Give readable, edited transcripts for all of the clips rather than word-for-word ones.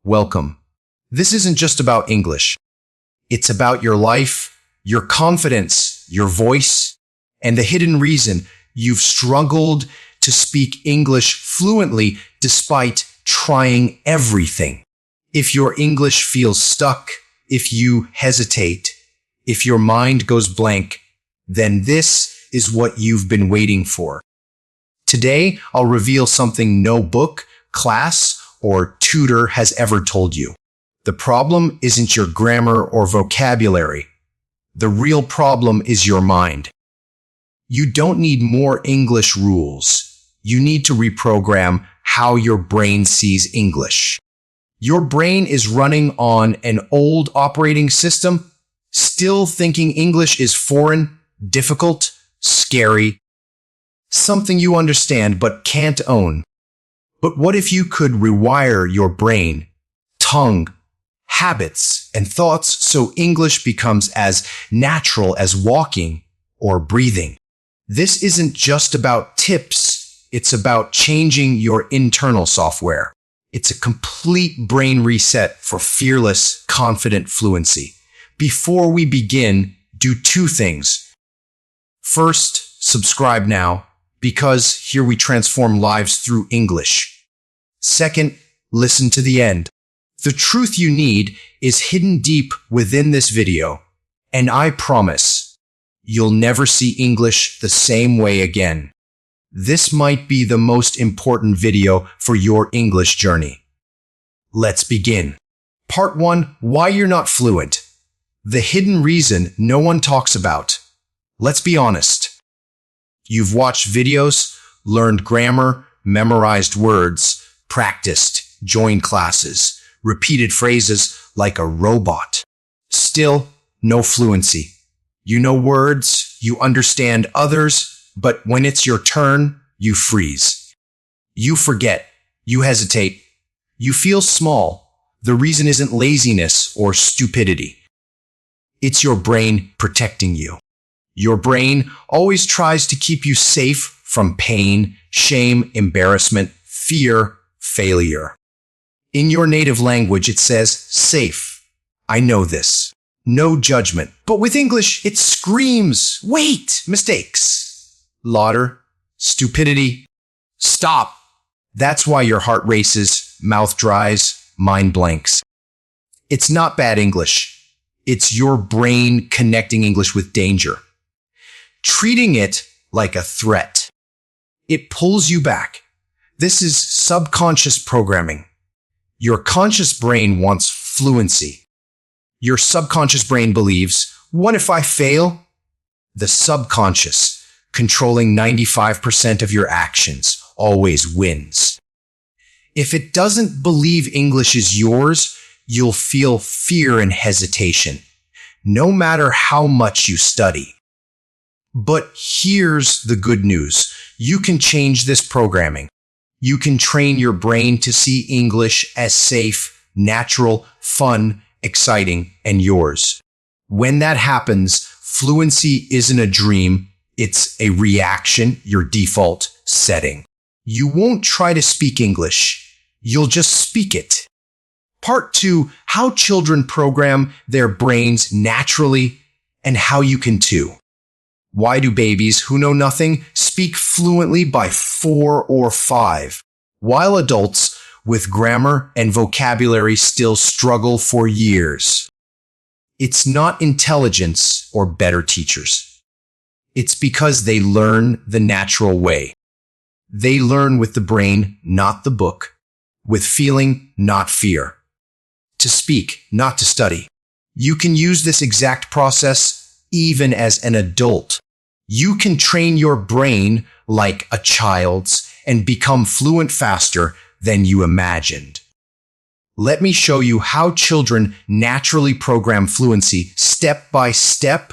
Welcome. This isn't just about English. It's about your life, your confidence, your voice, and the hidden reason you've struggled to speak English fluently despite trying everything. If your English feels stuck, if you hesitate, if your mind goes blank, then this is what you've been waiting for. Today, I'll reveal something no book, class, or tutor has ever told you. The problem isn't your grammar or vocabulary. The real problem is your mind. You don't need more English rules. You need to reprogram how your brain sees English. Your brain is running on an old operating system, still thinking English is foreign, difficult, scary, something you understand but can't own. But what if you could rewire your brain, tongue, habits, and thoughts so English becomes as natural as walking or breathing? This isn't just about tips, it's about changing your internal software. It's a complete brain reset for fearless, confident fluency. Before we begin, do two things. First, subscribe now, because here we transform lives through English. Second, listen to the end. The truth you need is hidden deep within this video, and I promise you'll never see English the same way again. This might be the most important video for your English journey. Let's begin. Part 1. Why you're not fluent. The hidden reason no one talks about. Let's be honest. You've watched videos, learned grammar, memorized words, practiced, joined classes, repeated phrases like a robot. Still, no fluency. You know words, you understand others, but when it's your turn, you freeze. You forget, you hesitate, you feel small. The reason isn't laziness or stupidity. It's your brain protecting you. Your brain always tries to keep you safe from pain, shame, embarrassment, fear, failure. In your native language, it says safe. I know this. No judgment. But with English, it screams, wait, mistakes, laughter, stupidity. Stop. That's why your heart races, mouth dries, mind blanks. It's not bad English. It's your brain connecting English with danger, treating it like a threat. It pulls you back. This is subconscious programming. Your conscious brain wants fluency. Your subconscious brain believes, what if I fail? The subconscious, controlling 95% of your actions, always wins. If it doesn't believe English is yours, you'll feel fear and hesitation, no matter how much you study. But here's the good news. You can change this programming. You can train your brain to see English as safe, natural, fun, exciting, and yours. When that happens, fluency isn't a dream, it's a reaction, your default setting. You won't try to speak English, you'll just speak it. Part 2, how children program their brains naturally and how you can too. Why do babies who know nothing speak fluently by 4 or 5, while adults with grammar and vocabulary still struggle for years? It's not intelligence or better teachers. It's because they learn the natural way. They learn with the brain, not the book, with feeling, not fear. To speak, not to study. You can use this exact process even as an adult. You can train your brain like a child's and become fluent faster than you imagined. Let me show you how children naturally program fluency step by step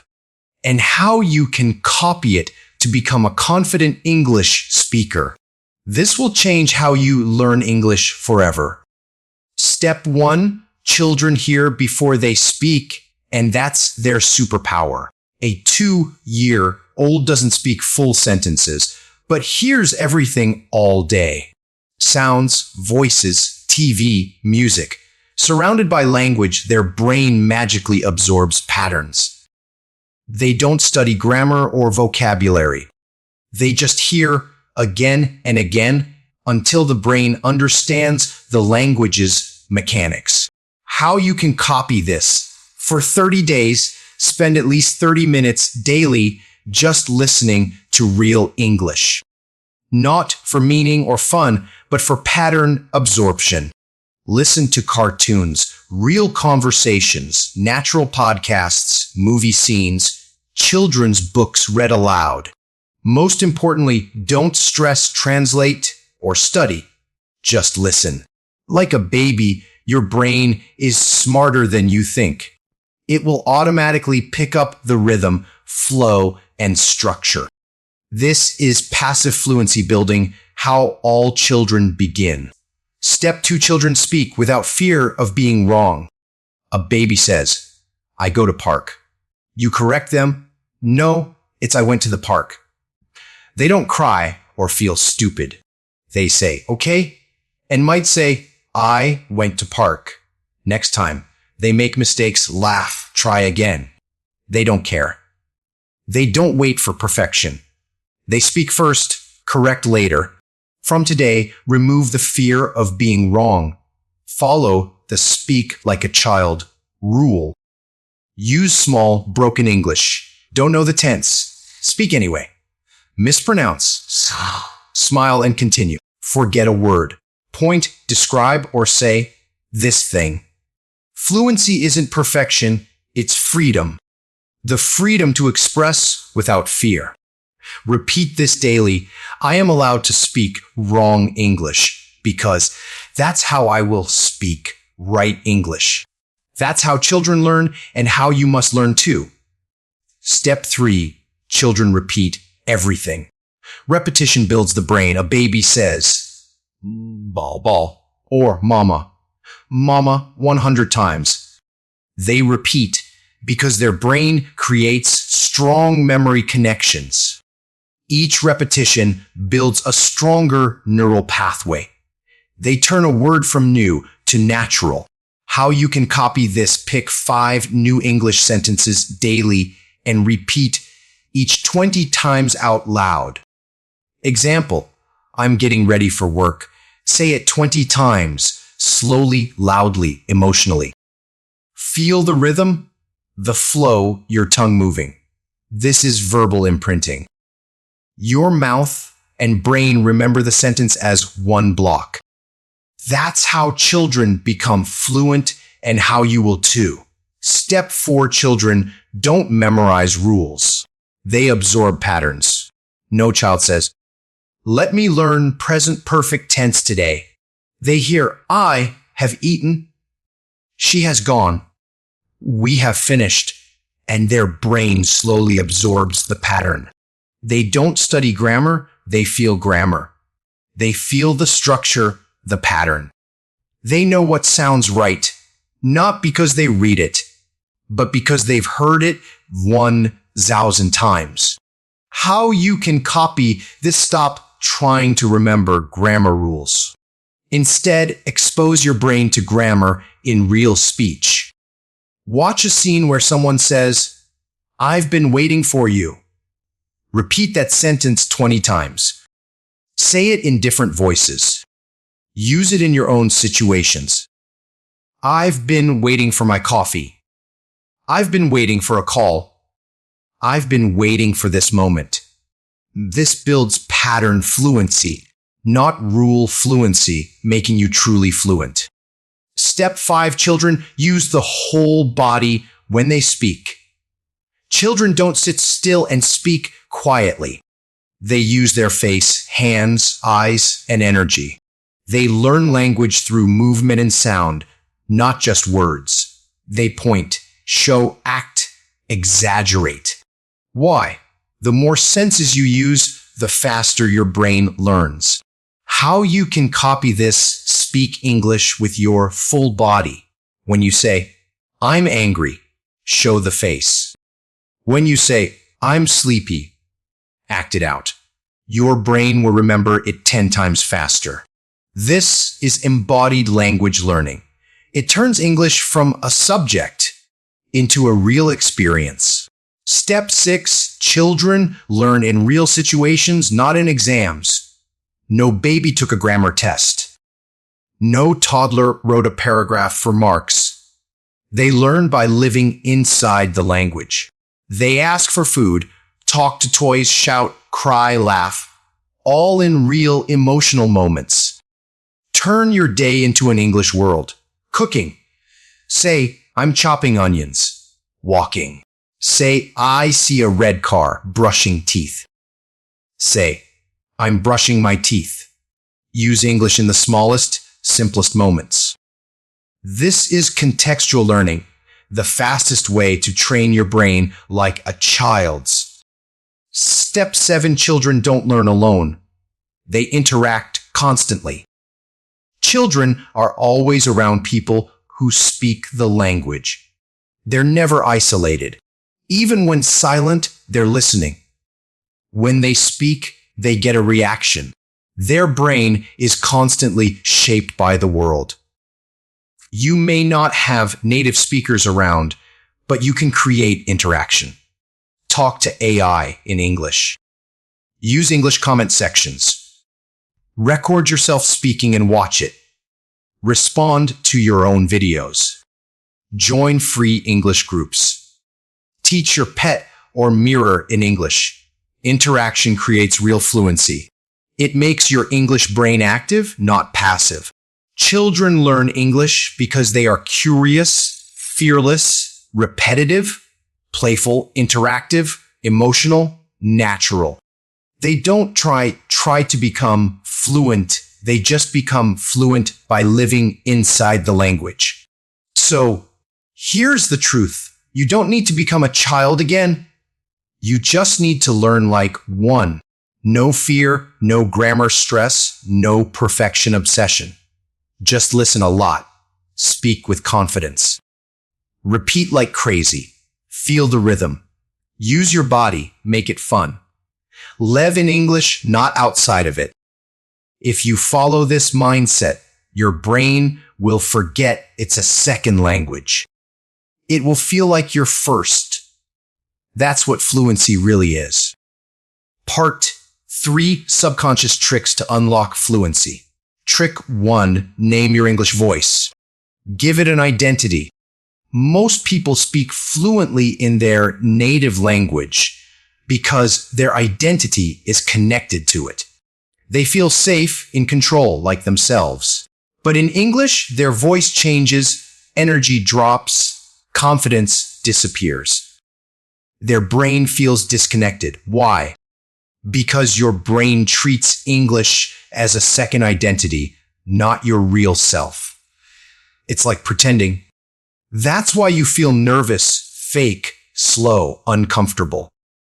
and how you can copy it to become a confident English speaker. This will change how you learn English forever. Step 1, children hear before they speak, and that's their superpower. A 2-year-old doesn't speak full sentences, but hears everything all day. Sounds, voices, TV, music. Surrounded by language, their brain magically absorbs patterns. They don't study grammar or vocabulary. They just hear again and again until the brain understands the language's mechanics. How you can copy this? For 30 days, spend at least 30 minutes daily just listening to real English. Not for meaning or fun, but for pattern absorption. Listen to cartoons, real conversations, natural podcasts, movie scenes, children's books read aloud. Most importantly, don't stress, translate, or study. Just listen. Like a baby, your brain is smarter than you think. It will automatically pick up the rhythm, flow, and structure. This is passive fluency building, how all children begin. Step 2, children speak without fear of being wrong. A baby says, I go to park. You correct them? No, it's I went to the park. They don't cry or feel stupid. They say, okay, and might say, I went to park. Next time, they make mistakes, laugh, try again. They don't care. They don't wait for perfection. They speak first, correct later. From today, remove the fear of being wrong. Follow the speak like a child rule. Use small, broken English. Don't know the tense. Speak anyway. Mispronounce. Smile and continue. Forget a word. Point, describe, or say this thing. Fluency isn't perfection, it's freedom. The freedom to express without fear. Repeat this daily. I am allowed to speak wrong English because that's how I will speak right English. That's how children learn and how you must learn too. Step 3. Children repeat everything. Repetition builds the brain. A baby says, ball, ball, or mama, mama 100 times. They repeat because their brain creates strong memory connections. Each repetition builds a stronger neural pathway. They turn a word from new to natural. How you can copy this: pick 5 new English sentences daily and repeat each 20 times out loud. Example, I'm getting ready for work. Say it 20 times, slowly, loudly, emotionally. Feel the rhythm, the flow, your tongue moving. This is verbal imprinting. Your mouth and brain remember the sentence as one block. That's how children become fluent and how you will too. Step 4, children don't memorize rules. They absorb patterns. No child says, let me learn present perfect tense today. They hear, I have eaten. She has gone. We have finished. And their brain slowly absorbs the pattern. They don't study grammar, they feel grammar. They feel the structure, the pattern. They know what sounds right, not because they read it, but because they've heard it 1,000 times. How you can copy this: stop trying to remember grammar rules. Instead, expose your brain to grammar in real speech. Watch a scene where someone says, I've been waiting for you. Repeat that sentence 20 times. Say it in different voices. Use it in your own situations. I've been waiting for my coffee. I've been waiting for a call. I've been waiting for this moment. This builds pattern fluency, not rule fluency, making you truly fluent. Step 5, children use the whole body when they speak. Children don't sit still and speak quietly. They use their face, hands, eyes, and energy. They learn language through movement and sound, not just words. They point, show, act, exaggerate. Why? The more senses you use, the faster your brain learns. How you can copy this: speak English with your full body. When you say, I'm angry, show the face. When you say, I'm sleepy, act it out. Your brain will remember it 10 times faster. This is embodied language learning. It turns English from a subject into a real experience. Step 6. Children learn in real situations, not in exams. No baby took a grammar test. No toddler wrote a paragraph for marks. They learn by living inside the language. They ask for food, talk to toys, shout, cry, laugh, all in real emotional moments. Turn your day into an English world. Cooking. Say, I'm chopping onions. Walking. Say, I see a red car. Brushing teeth. Say, I'm brushing my teeth. Use English in the smallest, simplest moments. This is contextual learning, the fastest way to train your brain like a child's. Step 7. Children don't learn alone. They interact constantly. Children are always around people who speak the language. They're never isolated. Even when silent, they're listening. When they speak, they get a reaction. Their brain is constantly shaped by the world. You may not have native speakers around, but you can create interaction. Talk to AI in English. Use English comment sections. Record yourself speaking and watch it. Respond to your own videos. Join free English groups. Teach your pet or mirror in English. Interaction creates real fluency. It makes your English brain active, not passive. Children learn English because they are curious, fearless, repetitive, playful, interactive, emotional, natural. They don't try to become fluent. They just become fluent by living inside the language. So, here's the truth. You don't need to become a child again. You just need to learn like one. No fear, no grammar stress, no perfection obsession. Just listen a lot. Speak with confidence. Repeat like crazy. Feel the rhythm. Use your body. Make it fun. Live in English, not outside of it. If you follow this mindset, your brain will forget it's a second language. It will feel like your first. That's what fluency really is. Part 3. Subconscious tricks to unlock fluency. Trick 1. Name your English voice. Give it an identity. Most people speak fluently in their native language because their identity is connected to it. They feel safe, in control, like themselves. But in English, their voice changes, energy drops, confidence disappears. Their brain feels disconnected. Why? Because your brain treats English as a second identity, not your real self. It's like pretending. That's why you feel nervous, fake, slow, uncomfortable.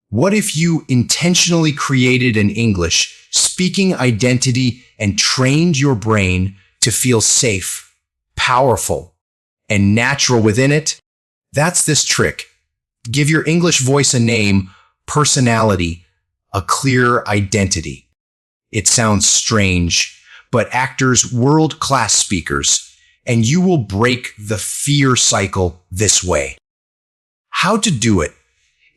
What if you intentionally created an English speaking identity and trained your brain to feel safe, powerful, and natural within it? That's this trick. Give your English voice a name, personality, a clear identity. It sounds strange, but actors, world-class speakers, and you will break the fear cycle this way. How to do it?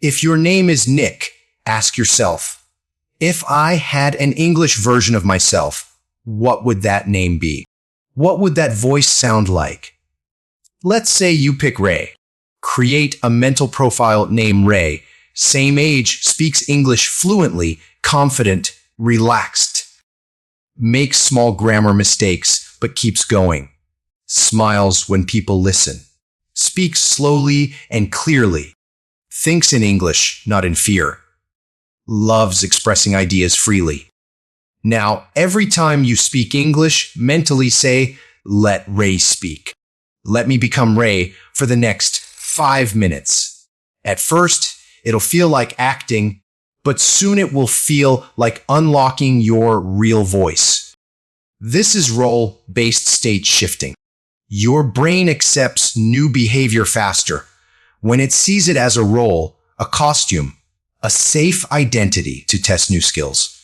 If your name is Nick, ask yourself, if I had an English version of myself, what would that name be? What would that voice sound like? Let's say you pick Ray. Create a mental profile named Ray. Same age, speaks English fluently, confident, relaxed. Makes small grammar mistakes, but keeps going. Smiles when people listen. Speaks slowly and clearly. Thinks in English, not in fear. Loves expressing ideas freely. Now, every time you speak English, mentally say, let Ray speak. Let me become Ray for the next 5 minutes. At first, it'll feel like acting, but soon it will feel like unlocking your real voice. This is role-based state shifting. Your brain accepts new behavior faster when it sees it as a role, a costume, a safe identity to test new skills.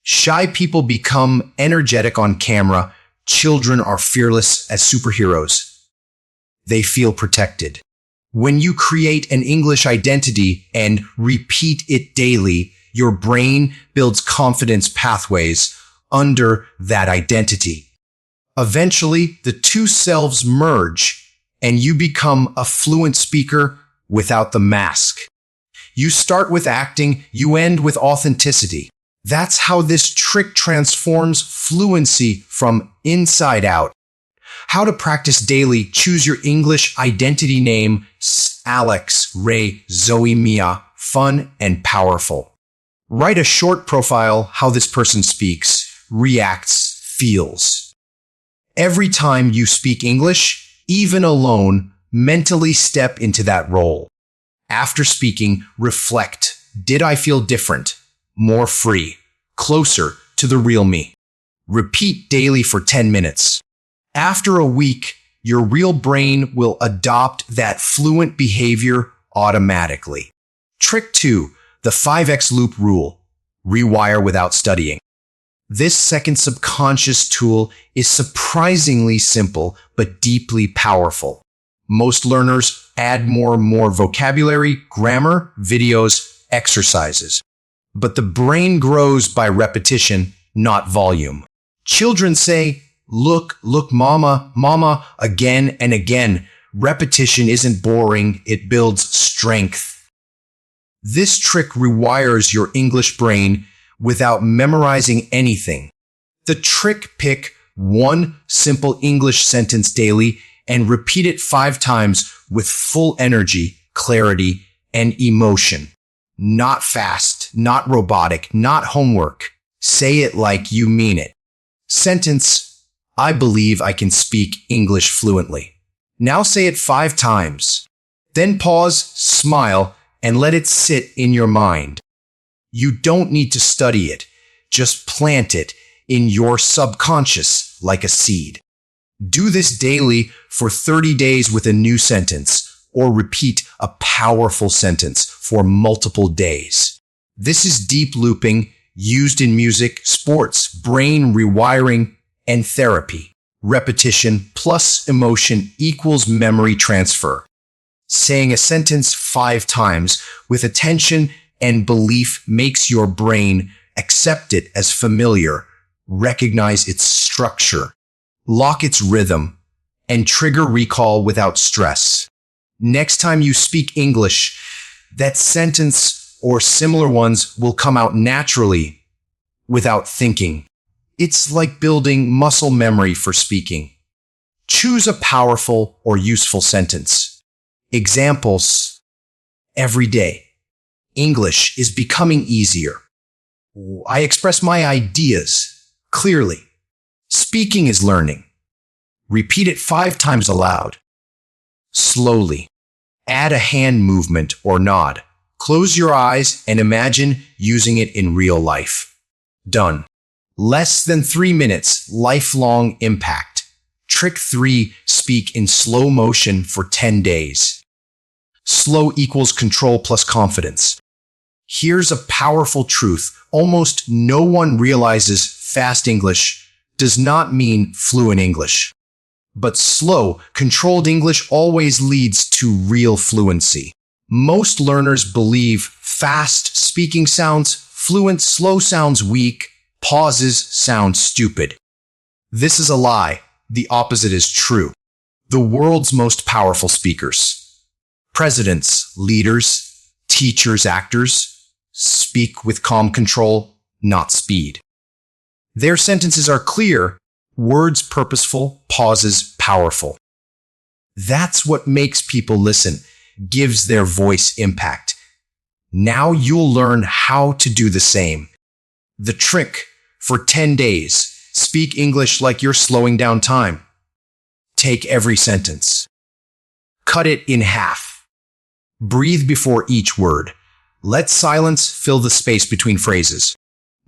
Shy people become energetic on camera, Children are fearless as superheroes. They feel protected. When you create an English identity and repeat it daily, your brain builds confidence pathways under that identity. Eventually, the two selves merge and you become a fluent speaker without the mask. You start with acting, you end with authenticity. That's how this trick transforms fluency from inside out. How to practice daily. Choose your English identity name: Alex, Ray, Zoe, Mia. Fun and powerful. Write a short profile, how this person speaks, reacts, feels. Every time you speak English, even alone, mentally step into that role. After speaking, reflect. Did I feel different? More free, closer to the real me? Repeat daily for 10 minutes. After a week, your real brain will adopt that fluent behavior automatically. Trick 2, the 5x loop rule. Rewire without studying. This second subconscious tool is surprisingly simple but deeply powerful. Most learners add more and more vocabulary, grammar, videos, exercises. But the brain grows by repetition, not volume. Children say, "Look, look, mama, mama," again and again. Repetition isn't boring, it builds strength. This trick rewires your English brain without memorizing anything. The trick: pick one simple English sentence daily and repeat it 5 times with full energy, clarity, and emotion. Not fast, not robotic, not homework. Say it like you mean it. Sentence: I believe I can speak English fluently. Now say it 5 times. Then pause, smile, and let it sit in your mind. You don't need to study it. Just plant it in your subconscious like a seed. Do this daily for 30 days with a new sentence, or repeat a powerful sentence for multiple days. This is deep looping, used in music, sports, brain rewiring, and therapy. Repetition plus emotion equals memory transfer. Saying a sentence 5 times with attention and belief makes your brain accept it as familiar, recognize its structure, lock its rhythm, and trigger recall without stress. Next time you speak English, that sentence or similar ones will come out naturally without thinking. It's like building muscle memory for speaking. Choose a powerful or useful sentence. Examples: every day. English is becoming easier. I express my ideas clearly. Speaking is learning. Repeat it 5 times aloud. Slowly. Add a hand movement or nod. Close your eyes and imagine using it in real life. Done. Less than 3 minutes, lifelong impact. Trick 3, speak in slow motion for 10 days. Slow equals control plus confidence. Here's a powerful truth. Almost no one realizes fast English does not mean fluent English. But slow, controlled English always leads to real fluency. Most learners believe fast speaking sounds fluent, slow sounds weak, pauses sound stupid. This is a lie. The opposite is true. The world's most powerful speakers, presidents, leaders, teachers, actors, speak with calm control, not speed. Their sentences are clear, words purposeful, pauses powerful. That's what makes people listen, gives their voice impact. Now you'll learn how to do the same. The trick: for 10 days, speak English like you're slowing down time. Take every sentence. Cut it in half. Breathe before each word. Let silence fill the space between phrases.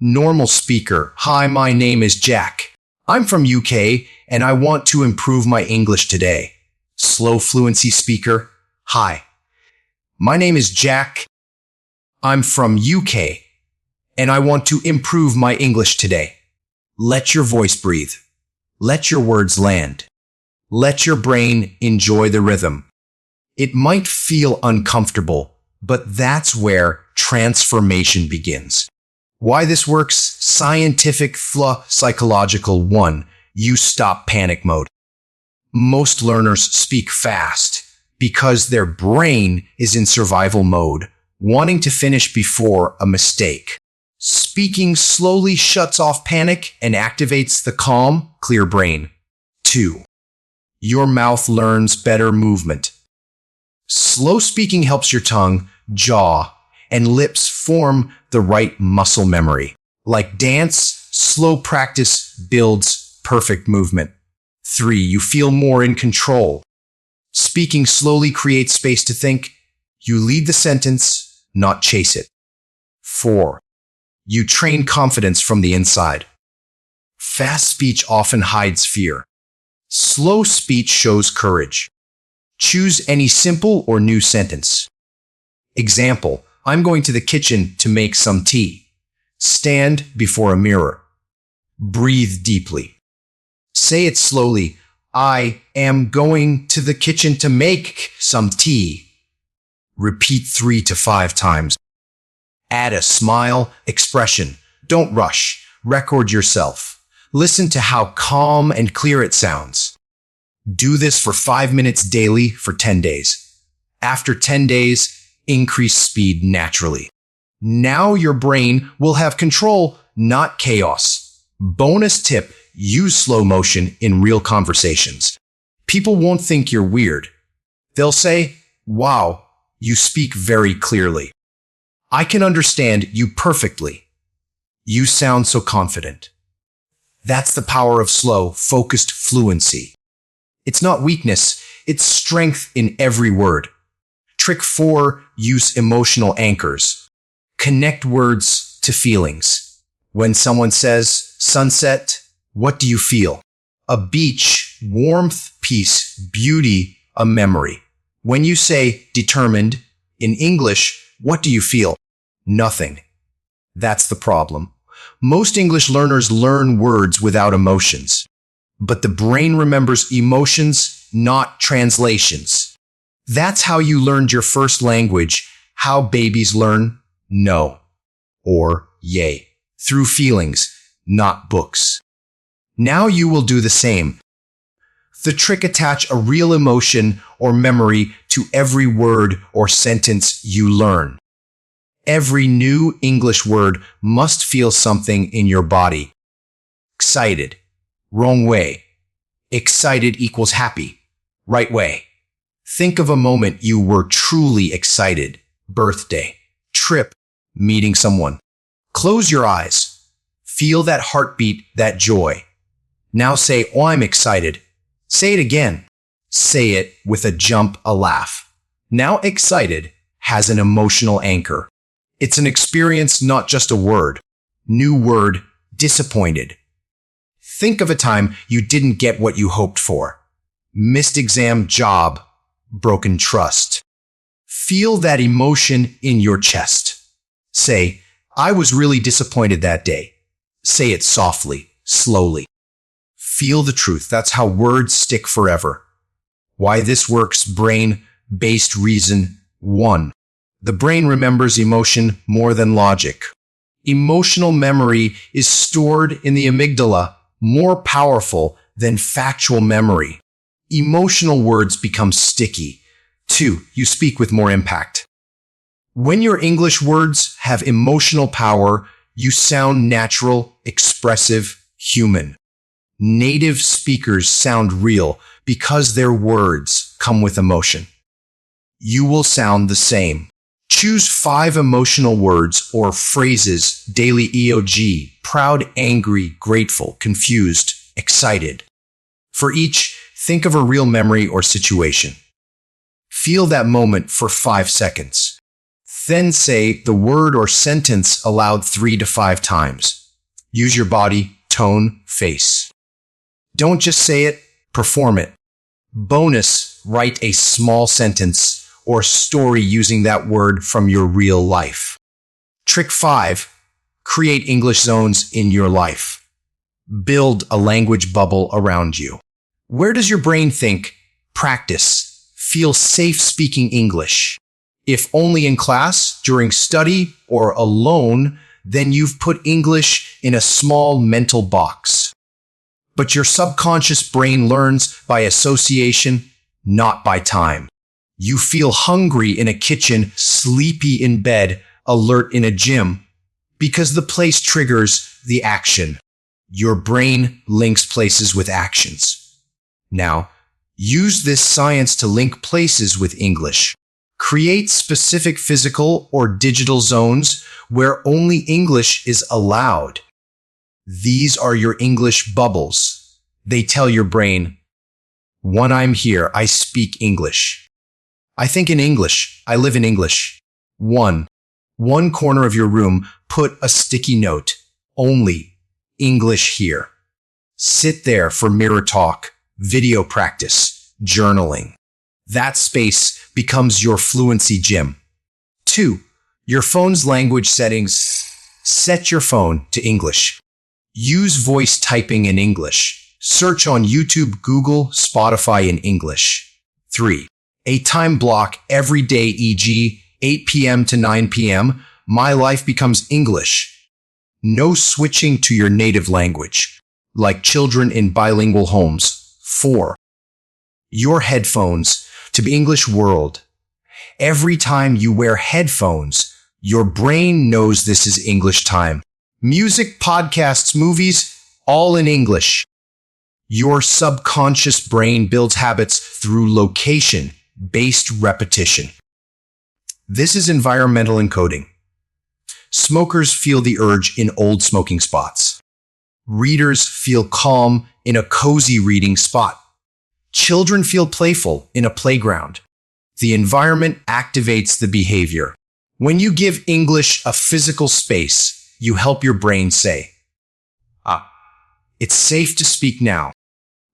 Normal speaker: hi, my name is Jack. I'm from UK and I want to improve my English today. Slow fluency speaker: hi, my name is Jack. I'm from UK and I want to improve my English today. Let your voice breathe. Let your words land. Let your brain enjoy the rhythm. It might feel uncomfortable, but that's where transformation begins. Why this works? Scientific psychological 1. You stop panic mode. Most learners speak fast because their brain is in survival mode, wanting to finish before a mistake. Speaking slowly shuts off panic and activates the calm, clear brain. 2. Your mouth learns better movement. Slow speaking helps your tongue, jaw, and lips form the right muscle memory. Like dance, slow practice builds perfect movement. 3. You feel more in control. Speaking slowly creates space to think. You lead the sentence, not chase it. 4. You train confidence from the inside. Fast speech often hides fear. Slow speech shows courage. Choose any simple or new sentence. Example, I'm going to the kitchen to make some tea. Stand before a mirror. Breathe deeply. Say it slowly. I am going to the kitchen to make some tea. Repeat 3 to 5 times. Add a smile, expression. Don't rush. Record yourself. Listen to how calm and clear it sounds. Do this for 5 minutes daily for 10 days. After 10 days, increase speed naturally. Now your brain will have control, not chaos. Bonus tip, use slow motion in real conversations. People won't think you're weird. They'll say, wow, you speak very clearly. I can understand you perfectly. You sound so confident. That's the power of slow, focused fluency. It's not weakness, it's strength in every word. Trick 4, use emotional anchors. Connect words to feelings. When someone says, sunset, what do you feel? A beach, warmth, peace, beauty, a memory. When you say determined, in English, what do you feel? Nothing. That's the problem. Most English learners learn words without emotions. But the brain remembers emotions, not translations. That's how you learned your first language, how babies learn no or yay, through feelings, not books. Now you will do the same. The trick: attach a real emotion or memory to every word or sentence you learn. Every new English word must feel something in your body. Excited. Wrong way. Excited equals happy. Right way. Think of a moment you were truly excited. Birthday. Trip. Meeting someone. Close your eyes. Feel that heartbeat, that joy. Now say, oh, I'm excited. Say it again. Say it with a jump, a laugh. Now excited has an emotional anchor. It's an experience, not just a word. New word, disappointed. Think of a time you didn't get what you hoped for. Missed exam, job, broken trust. Feel that emotion in your chest. Say, I was really disappointed that day. Say it softly, slowly. Feel the truth. That's how words stick forever. Why this works: brain-based reason. 1. The brain remembers emotion more than logic. Emotional memory is stored in the amygdala, more powerful than factual memory. Emotional words become sticky. 2. You speak with more impact. When your English words have emotional power, you sound natural, expressive, human. Native speakers sound real because their words come with emotion. You will sound the same. Choose 5 emotional words or phrases daily: EOG, proud, angry, grateful, confused, excited. For each, think of a real memory or situation. Feel that moment for 5 seconds. Then say the word or sentence aloud 3 to 5 times. Use your body, tone, face. Don't just say it, perform it. Bonus, write a small sentence or story using that word from your real life. Trick 5, create English zones in your life. Build a language bubble around you. Where does your brain think? Practice. Feel safe speaking English. If only in class, during study, or alone, then you've put English in a small mental box. But your subconscious brain learns by association, not by time. You feel hungry in a kitchen, sleepy in bed, alert in a gym, because the place triggers the action. Your brain links places with actions. Now, use this science to link places with English. Create specific physical or digital zones where only English is allowed. These are your English bubbles. They tell your brain, when I'm here, I speak English. I think in English. I live in English. One corner of your room, put a sticky note. Only English here. Sit there for mirror talk, video practice, journaling. That space becomes your fluency gym. 2. Your phone's language settings. Set your phone to English. Use voice typing in English. Search on YouTube, Google, Spotify in English. 3. A time block every day, e.g., 8 p.m. to 9 p.m., my life becomes English. No switching to your native language, like children in bilingual homes. 4. Your headphones to the English world. Every time you wear headphones, your brain knows this is English time. Music, podcasts, movies, all in English. Your subconscious brain builds habits through location-based repetition. This is environmental encoding. Smokers feel the urge in old smoking spots. Readers feel calm in a cozy reading spot. Children feel playful in a playground. The environment activates the behavior. When you give English a physical space, you help your brain say, it's safe to speak now.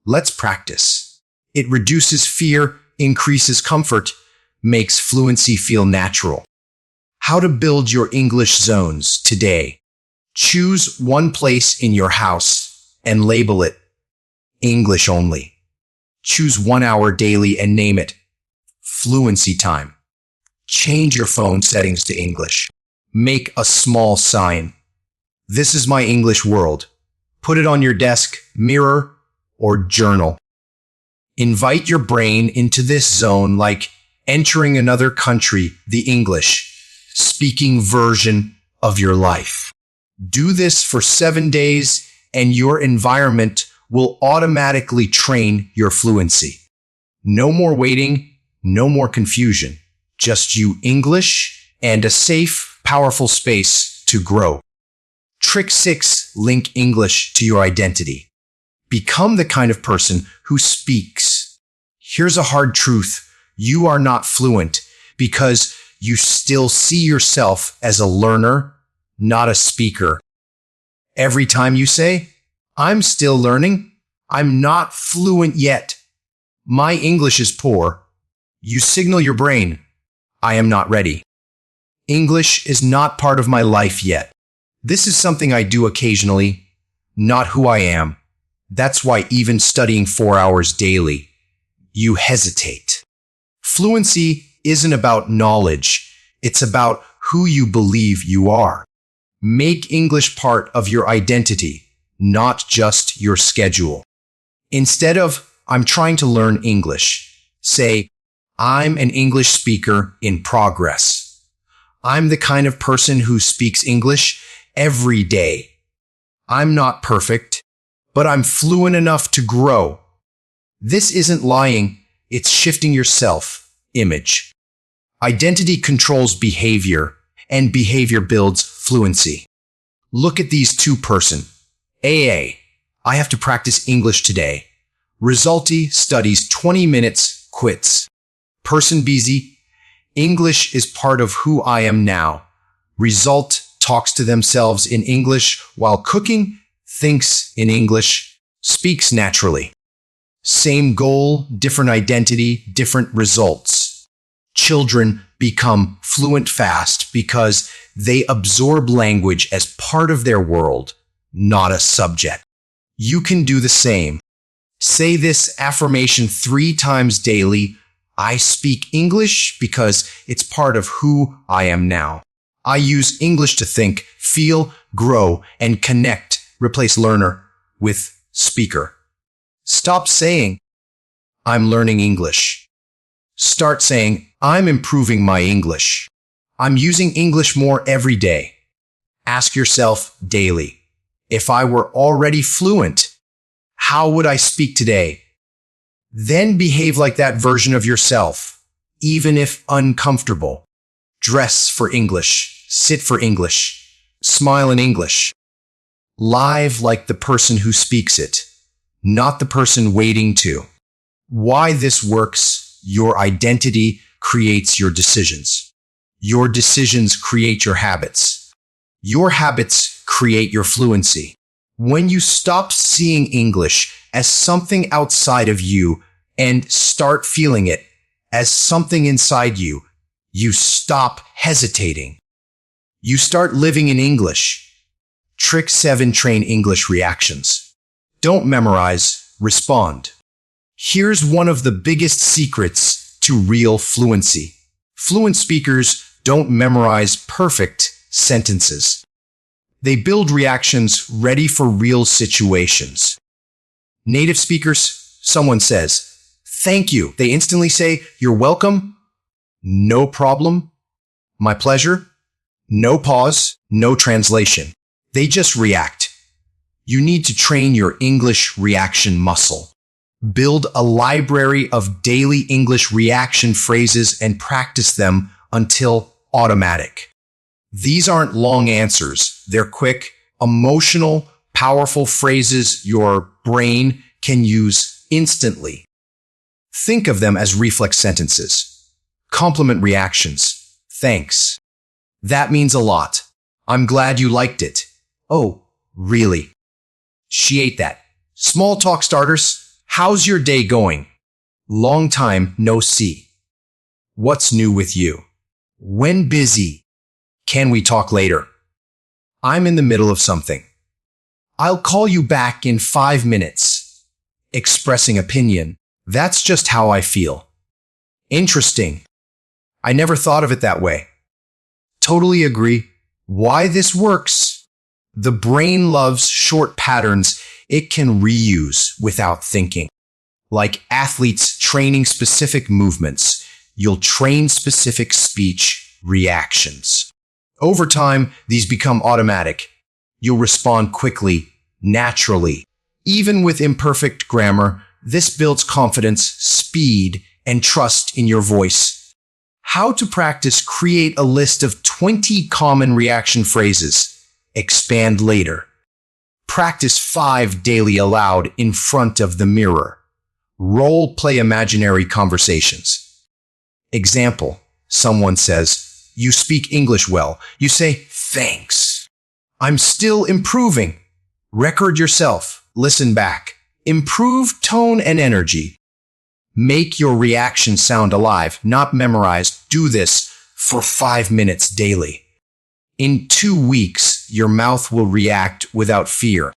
Let's practice. It reduces fear, increases comfort, makes fluency feel natural. How to build your English zones today. Choose one place in your house and label it English only. Choose 1 hour daily and name it Fluency Time. Change your phone settings to English. Make a small sign. This is my English world. Put it on your desk, mirror, or journal. Invite your brain into this zone like entering another country, the English speaking version of your life. Do this for 7 days and your environment will automatically train your fluency. No more waiting, no more confusion. Just you, English, and a safe, powerful space to grow. Trick 6. Link English to your identity. Become the kind of person who speaks. Here's a hard truth. You are not fluent because you still see yourself as a learner, not a speaker. Every time you say, I'm still learning, I'm not fluent yet, my English is poor, you signal your brain, I am not ready. English is not part of my life yet. This is something I do occasionally, not who I am. That's why even studying 4 hours daily, you hesitate. Fluency isn't about knowledge. It's about who you believe you are. Make English part of your identity, not just your schedule. Instead of, I'm trying to learn English, say, I'm an English speaker in progress. I'm the kind of person who speaks English every day. I'm not perfect, but I'm fluent enough to grow. This isn't lying, it's shifting your self-image. Identity controls behavior, and behavior builds fluency. Look at these two-person. AA, I have to practice English today. Resulty studies 20 minutes, quits. Person busy, English is part of who I am now. Result talks to themselves in English while cooking, thinks in English, speaks naturally. Same goal, different identity, different results. Children become fluent fast because they absorb language as part of their world, not a subject. You can do the same. Say this affirmation 3 times daily. I speak English because it's part of who I am now. I use English to think, feel, grow, and connect. Replace learner with speaker. Stop saying, I'm learning English. Start saying, I'm improving my English. I'm using English more every day. Ask yourself daily, if I were already fluent, how would I speak today? Then behave like that version of yourself, even if uncomfortable. Dress for English, sit for English, smile in English. Live like the person who speaks it, not the person waiting to. Why this works: your identity creates your decisions. Your decisions create your habits. Your habits create your fluency. When you stop seeing English as something outside of you and start feeling it as something inside you, you stop hesitating. You start living in English. Trick 7: train English reactions. Don't memorize, respond. Here's one of the biggest secrets to real fluency. Fluent speakers don't memorize perfect sentences. They build reactions ready for real situations. Native speakers, someone says, thank you. They instantly say, you're welcome. No problem. My pleasure. No pause, no translation. They just react. You need to train your English reaction muscle. Build a library of daily English reaction phrases and practice them until automatic. These aren't long answers. They're quick, emotional, powerful phrases your brain can use instantly. Think of them as reflex sentences. Compliment reactions. Thanks. That means a lot. I'm glad you liked it. Oh, really? She ate that. Small talk starters. How's your day going? Long time no see. What's new with you? When busy? Can we talk later? I'm in the middle of something. I'll call you back in 5 minutes. Expressing opinion. That's just how I feel. Interesting. I never thought of it that way. Totally agree. Why this works? The brain loves short patterns it can reuse without thinking. Like athletes training specific movements, you'll train specific speech reactions. Over time, these become automatic. You'll respond quickly, naturally. Even with imperfect grammar, this builds confidence, speed, and trust in your voice. How to practice: create a list of 20 common reaction phrases. Expand later. Practice 5 daily aloud in front of the mirror. Role play imaginary conversations. Example: someone says, you speak English well. You say, thanks. I'm still improving. Record yourself. Listen back. Improve tone and energy. Make your reaction sound alive, not memorized. Do this for 5 minutes daily. In 2 weeks, your mouth will react without fear.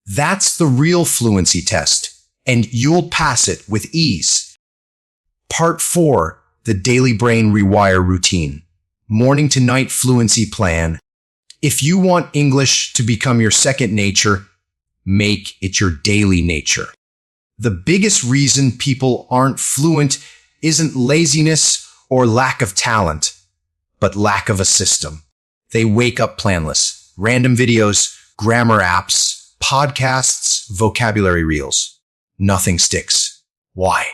That's the real fluency test, and you'll pass it with ease. Part 4. The Daily Brain Rewire Routine. Morning to night fluency plan. If you want English to become your second nature, make it your daily nature. The biggest reason people aren't fluent isn't laziness or lack of talent, but lack of a system. They wake up planless. Random videos, grammar apps, podcasts, vocabulary reels. Nothing sticks. Why?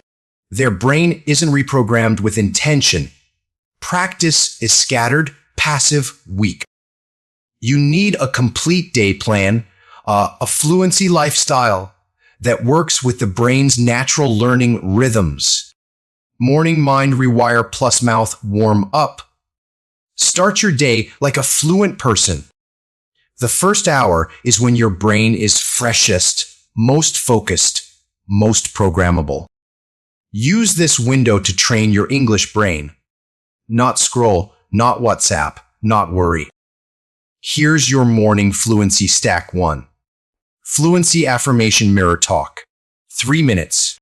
Their brain isn't reprogrammed with intention. Practice is scattered, passive, weak. You need a complete day plan, a fluency lifestyle that works with the brain's natural learning rhythms. Morning mind rewire plus mouth warm up. Start your day like a fluent person. The first hour is when your brain is freshest, most focused, most programmable. Use this window to train your English brain. Not scroll, not WhatsApp, not worry. Here's your morning fluency stack 1. Fluency affirmation mirror talk. 3 minutes.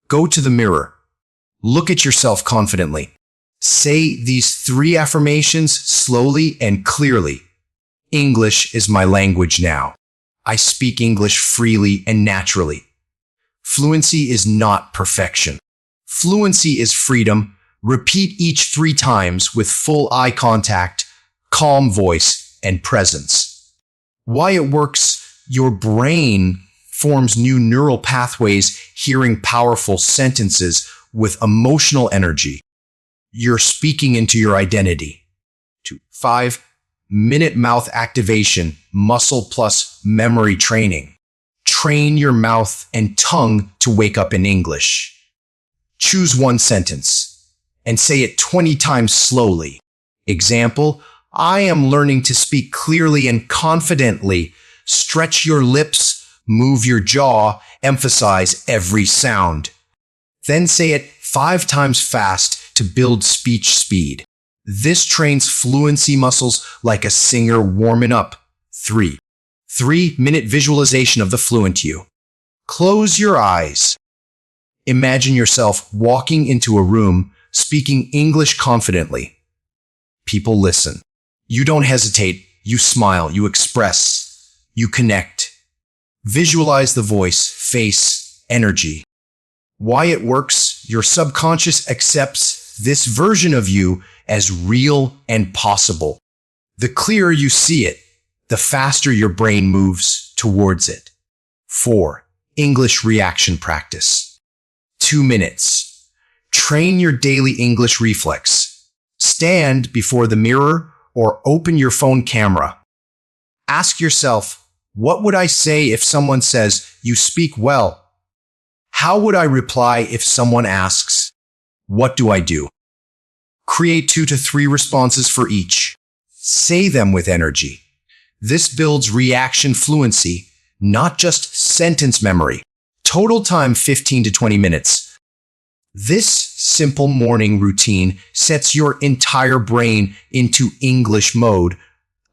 Go to the mirror. Look at yourself confidently. Say these 3 affirmations slowly and clearly. English is my language now. I speak English freely and naturally. Fluency is not perfection. Fluency is freedom. Repeat each 3 times with full eye contact, calm voice, and presence. Why it works? Your brain forms new neural pathways hearing powerful sentences with emotional energy. You're speaking into your identity. 5-minute mouth activation, muscle plus memory training. Train your mouth and tongue to wake up in English. Choose one sentence and say it 20 times slowly. Example, I am learning to speak clearly and confidently. Stretch your lips, move your jaw, emphasize every sound. Then say it 5 times fast to build speech speed. This trains fluency muscles like a singer warming up. 3-minute visualization of the fluent you. Close your eyes. Imagine yourself walking into a room, speaking English confidently. People listen. You don't hesitate. You smile. You express. You connect. Visualize the voice, face, energy. Why it works? Your subconscious accepts this version of you as real and possible. The clearer you see it, the faster your brain moves towards it. 4. English reaction practice. 2 minutes. Train your daily English reflex. Stand before the mirror or open your phone camera. Ask yourself, what would I say if someone says, you speak well? How would I reply if someone asks, what do I do? Create 2 to 3 responses for each. Say them with energy. This builds reaction fluency, not just sentence memory. Total time 15 to 20 minutes. This simple morning routine sets your entire brain into English mode,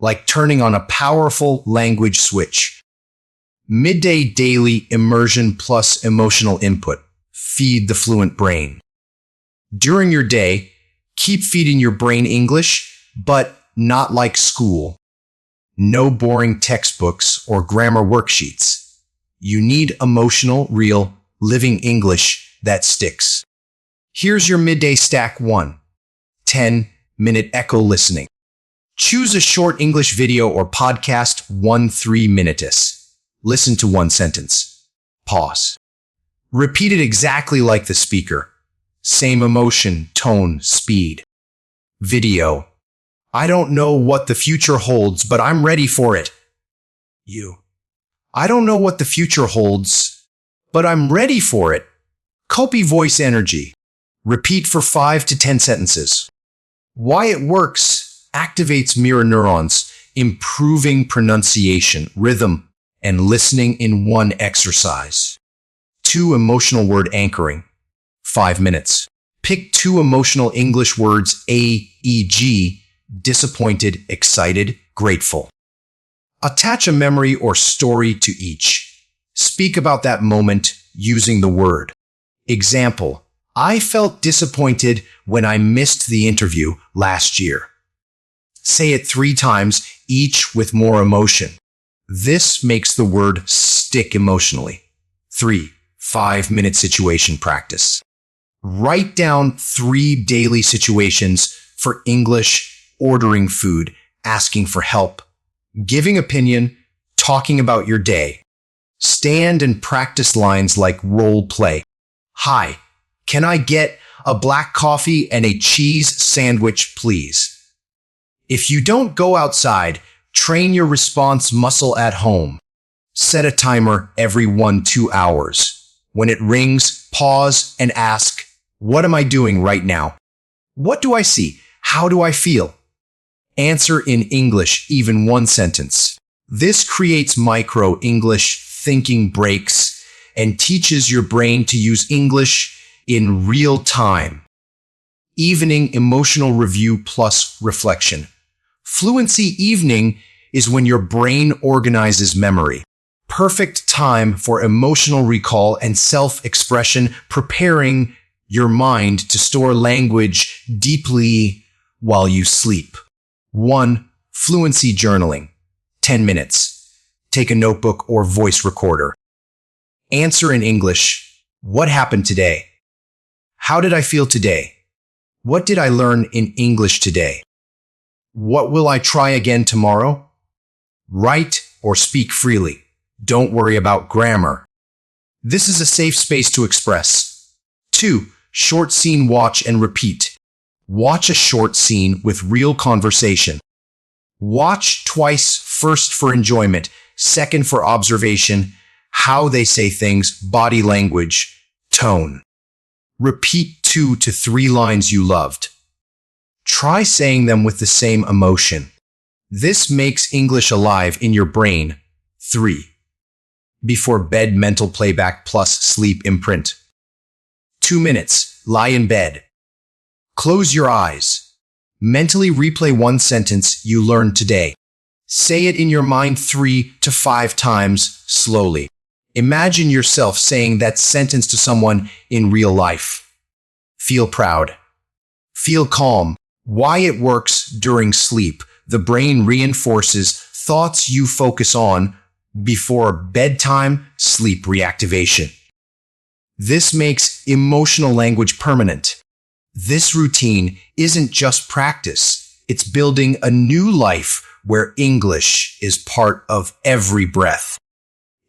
like turning on a powerful language switch. Midday daily immersion plus emotional input. Feed the fluent brain. During your day, keep feeding your brain English, but not like school. No boring textbooks or grammar worksheets. You need emotional, real, living English that sticks. Here's your midday stack 1. 10-minute echo listening. Choose a short English video or podcast, 1-3 minutes. Listen to one sentence. Pause. Repeat it exactly like the speaker. Same emotion, tone, speed. Video. I don't know what the future holds, but I'm ready for it. You. I don't know what the future holds, but I'm ready for it. Copy voice energy. Repeat for 5 to 10 sentences. Why it works? Activates mirror neurons, improving pronunciation, rhythm, and listening in one exercise. 2 emotional word anchoring. 5 minutes. Pick 2 emotional English words A-E-G, disappointed, excited, grateful. Attach a memory or story to each. Speak about that moment using the word. Example, I felt disappointed when I missed the interview last year. Say it 3 times, each with more emotion. This makes the word stick emotionally. 5-minute situation practice. Write down 3 daily situations for English, ordering food, asking for help, giving opinion, talking about your day. Stand and practice lines like role play. Hi, can I get a black coffee and a cheese sandwich, please? If you don't go outside, train your response muscle at home. Set a timer every 1-2 hours. When it rings, pause and ask, what am I doing right now? What do I see? How do I feel? Answer in English, even one sentence. This creates micro-English thinking breaks and teaches your brain to use English in real time. Evening emotional review plus reflection. Fluency evening is when your brain organizes memory. Perfect time for emotional recall and self-expression, preparing your mind to store language deeply while you sleep. 1. Fluency journaling. 10 minutes. Take a notebook or voice recorder. Answer in English. What happened today? How did I feel today? What did I learn in English today? What will I try again tomorrow? Write or speak freely. Don't worry about grammar. This is a safe space to express. 2. Short scene watch and repeat. Watch a short scene with real conversation. Watch twice, first for enjoyment, second for observation, how they say things, body language, tone. Repeat 2 to 3 lines you loved. Try saying them with the same emotion. This makes English alive in your brain. 3. Before bed mental playback plus sleep imprint. 2 minutes. Lie in bed. Close your eyes. Mentally replay one sentence you learned today. Say it in your mind 3 to 5 times slowly. Imagine yourself saying that sentence to someone in real life. Feel proud. Feel calm. Why it works during sleep. The brain reinforces thoughts you focus on before bedtime sleep reactivation. This makes emotional language permanent. This routine isn't just practice, it's building a new life where English is part of every breath.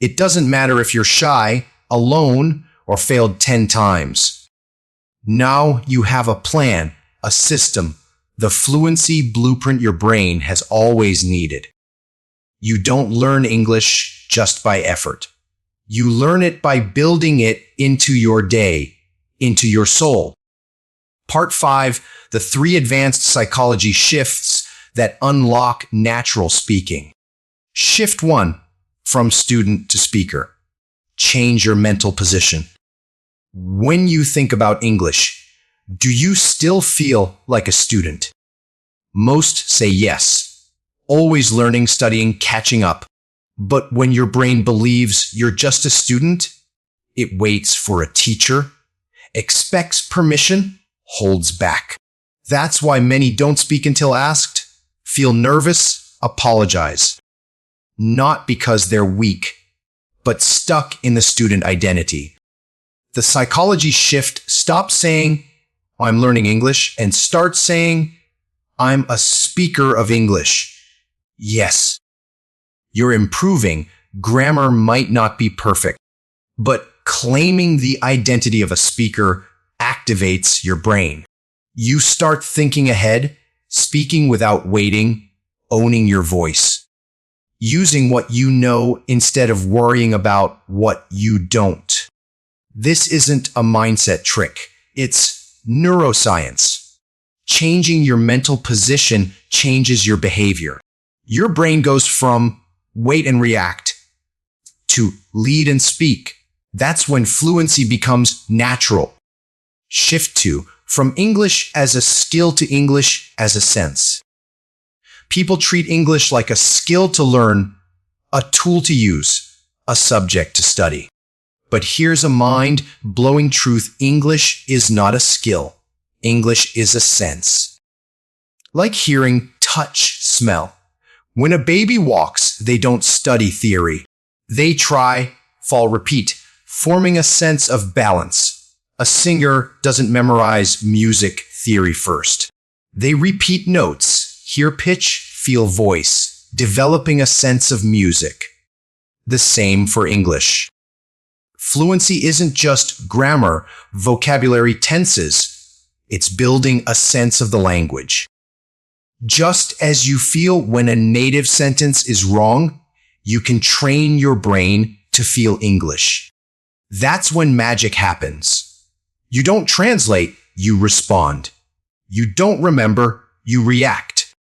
It doesn't matter if you're shy, alone, or failed 10 times. Now you have a plan, a system, the fluency blueprint your brain has always needed. You don't learn English just by effort. You learn it by building it into your day, into your soul. Part 5, the 3 advanced psychology shifts that unlock natural speaking. Shift 1, from student to speaker. Change your mental position. When you think about English, do you still feel like a student? Most say yes. Always learning, studying, catching up. But when your brain believes you're just a student, it waits for a teacher, expects permission, holds back. That's why many don't speak until asked, feel nervous, apologize. Not because they're weak, but stuck in the student identity. The psychology shift stops saying, I'm learning English, and starts saying, I'm a speaker of English. Yes, you're improving. Grammar might not be perfect, but claiming the identity of a speaker activates your brain. You start thinking ahead, speaking without waiting, owning your voice, using what you know instead of worrying about what you don't. This isn't a mindset trick. It's neuroscience. Changing your mental position changes your behavior. Your brain goes from wait and react to lead and speak. That's when fluency becomes natural. Shift 2, from English as a skill to English as a sense. People treat English like a skill to learn, a tool to use, a subject to study. But here's a mind-blowing truth. English is not a skill. English is a sense. Like hearing, touch, smell. When a baby walks, they don't study theory. They try, fall, repeat, forming a sense of balance. A singer doesn't memorize music theory first. They repeat notes, hear pitch, feel voice, developing a sense of music. The same for English. Fluency isn't just grammar, vocabulary, tenses. It's building a sense of the language. Just as you feel when a native sentence is wrong, you can train your brain to feel English. That's when magic happens. You don't translate, you respond. You don't remember, you react.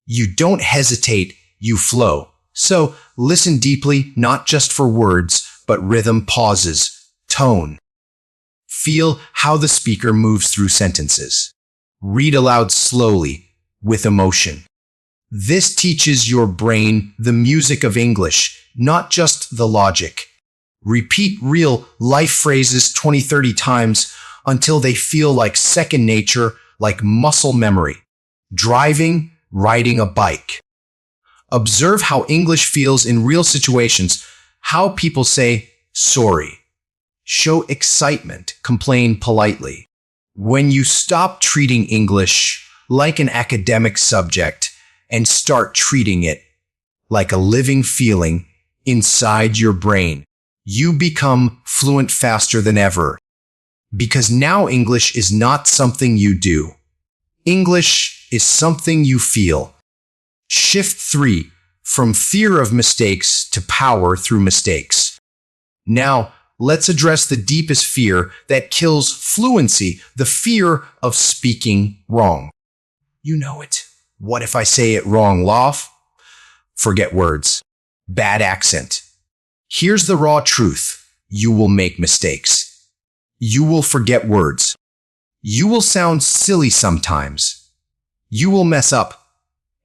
You don't hesitate, you flow. So listen deeply, not just for words, but rhythm, pauses, tone. Feel how the speaker moves through sentences. Read aloud slowly, with emotion. This teaches your brain the music of English, not just the logic. Repeat real life phrases 20-30 times until they feel like second nature, like muscle memory. Driving, riding a bike. Observe how English feels in real situations, how people say sorry. Show excitement, complain politely. When you stop treating English like an academic subject and start treating it like a living feeling inside your brain, you become fluent faster than ever. Because now English is not something you do. English is something you feel. Shift 3, from fear of mistakes to power through mistakes. Now, let's address the deepest fear that kills fluency, the fear of speaking wrong. You know it. What if I say it wrong, Lof? Forget words. Bad accent. Here's the raw truth. You will make mistakes. You will forget words. You will sound silly sometimes. You will mess up.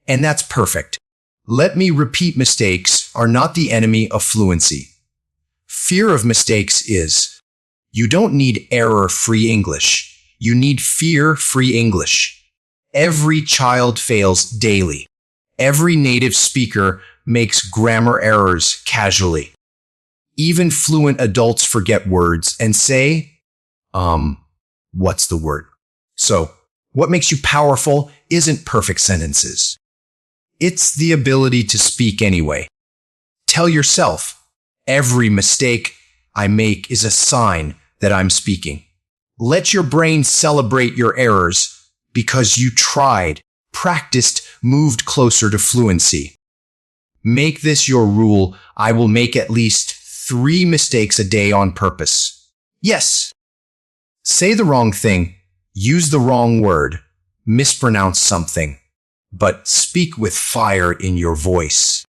And that's perfect. Let me repeat, mistakes are not the enemy of fluency. Fear of mistakes is. You don't need error-free English. You need fear-free English. Every child fails daily. Every native speaker makes grammar errors casually. Even fluent adults forget words and say, what's the word? So, what makes you powerful isn't perfect sentences. It's the ability to speak anyway. Tell yourself, every mistake I make is a sign that I'm speaking. Let your brain celebrate your errors because you tried, practiced, moved closer to fluency. Make this your rule. I will make at least 3 mistakes a day on purpose. Yes. Say the wrong thing, use the wrong word, mispronounce something, but speak with fire in your voice.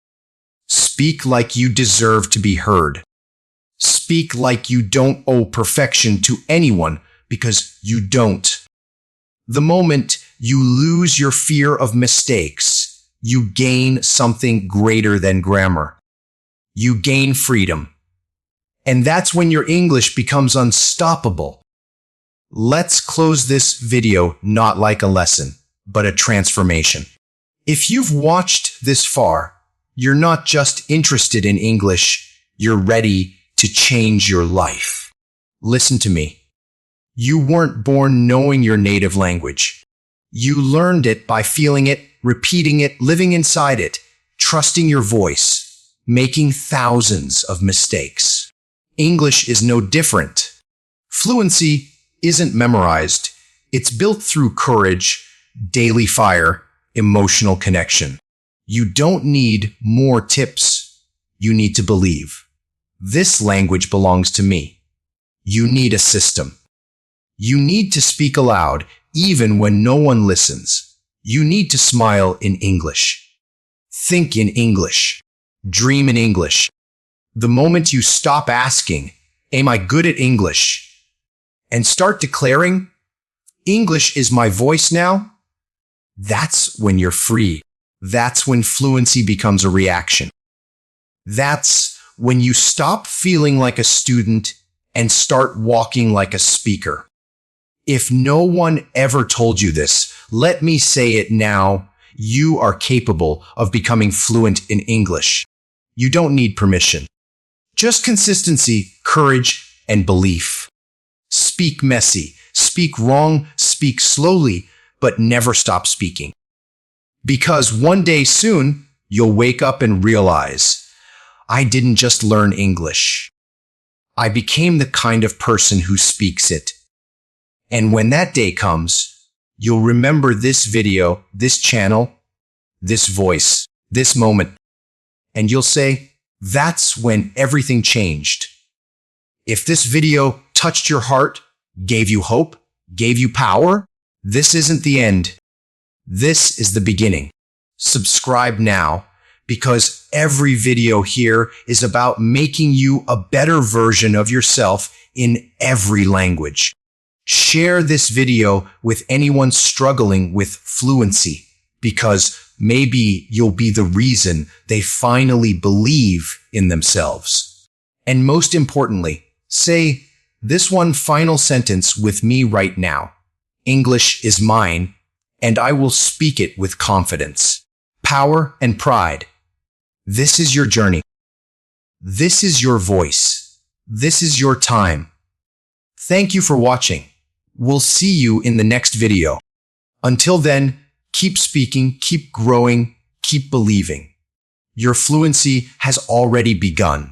Speak like you deserve to be heard. Speak like you don't owe perfection to anyone because you don't. The moment you lose your fear of mistakes, you gain something greater than grammar. You gain freedom. And that's when your English becomes unstoppable. Let's close this video not like a lesson, but a transformation. If you've watched this far, you're not just interested in English, you're ready to change your life. Listen to me. You weren't born knowing your native language. You learned it by feeling it, repeating it, living inside it, trusting your voice, making thousands of mistakes. English is no different. Fluency isn't memorized. It's built through courage, daily fire, emotional connection. You don't need more tips. You need to believe. This language belongs to me. You need a system. You need to speak aloud, even when no one listens. You need to smile in English. Think in English. Dream in English. The moment you stop asking, am I good at English? And start declaring, English is my voice now, that's when you're free. That's when fluency becomes a reaction. That's when you stop feeling like a student and start walking like a speaker. If no one ever told you this, let me say it now. You are capable of becoming fluent in English. You don't need permission. Just consistency, courage, and belief. Speak messy, speak wrong, speak slowly, but never stop speaking. Because one day soon, you'll wake up and realize, I didn't just learn English. I became the kind of person who speaks it. And when that day comes, you'll remember this video, this channel, this voice, this moment, and you'll say, that's when everything changed. If this video touched your heart, gave you hope, gave you power, this isn't the end. This is the beginning. Subscribe now, because every video here is about making you a better version of yourself in every language. Share this video with anyone struggling with fluency, because maybe you'll be the reason they finally believe in themselves. And most importantly, say this one final sentence with me right now. English is mine, and I will speak it with confidence, power, and pride. This is your journey. This is your voice. This is your time. Thank you for watching. We'll see you in the next video. Until then, keep speaking, keep growing, keep believing. Your fluency has already begun.